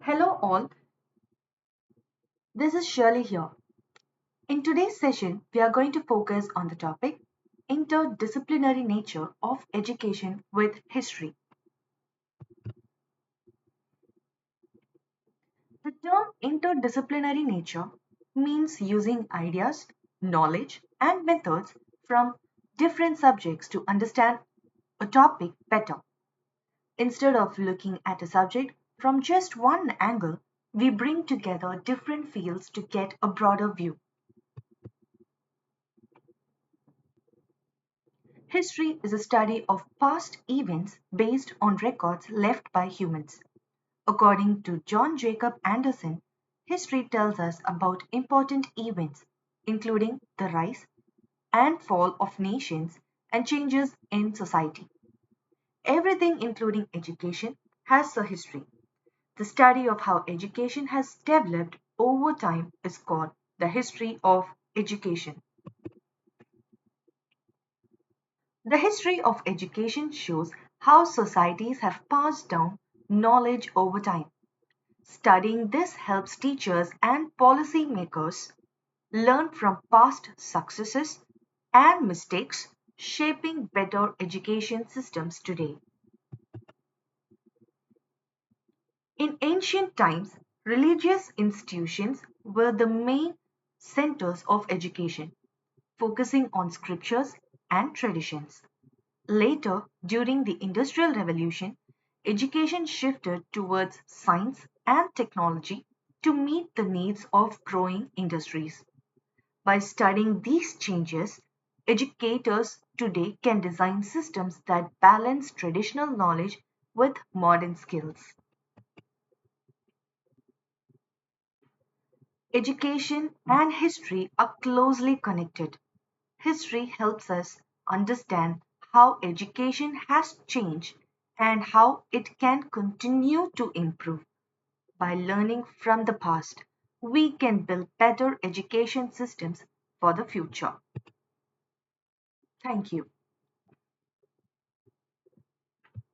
Hello, all. This is Shirley here. In today's session, we are going to focus on the topic interdisciplinary nature of education with history. The term interdisciplinary nature means using ideas, knowledge, and methods from different subjects to understand a topic better. Instead of looking at a subject from just one angle, we bring together different fields to get a broader view. History is a study of past events based on records left by humans. According to John Jacob Anderson, history tells us about important events, including the rise and fall of nations and changes in society. Everything, including education, has a history. The study of how education has developed over time is called the history of education. The history of education shows how societies have passed down knowledge over time. Studying this helps teachers and policymakers learn from past successes and mistakes, shaping better education systems today. In ancient times, religious institutions were the main centers of education, focusing on scriptures and traditions. Later, during the Industrial Revolution, education shifted towards science and technology to meet the needs of growing industries. By studying these changes, educators today can design systems that balance traditional knowledge with modern skills. Education and history are closely connected. History helps us understand how education has changed and how it can continue to improve. By learning from the past, we can build better education systems for the future. Thank you.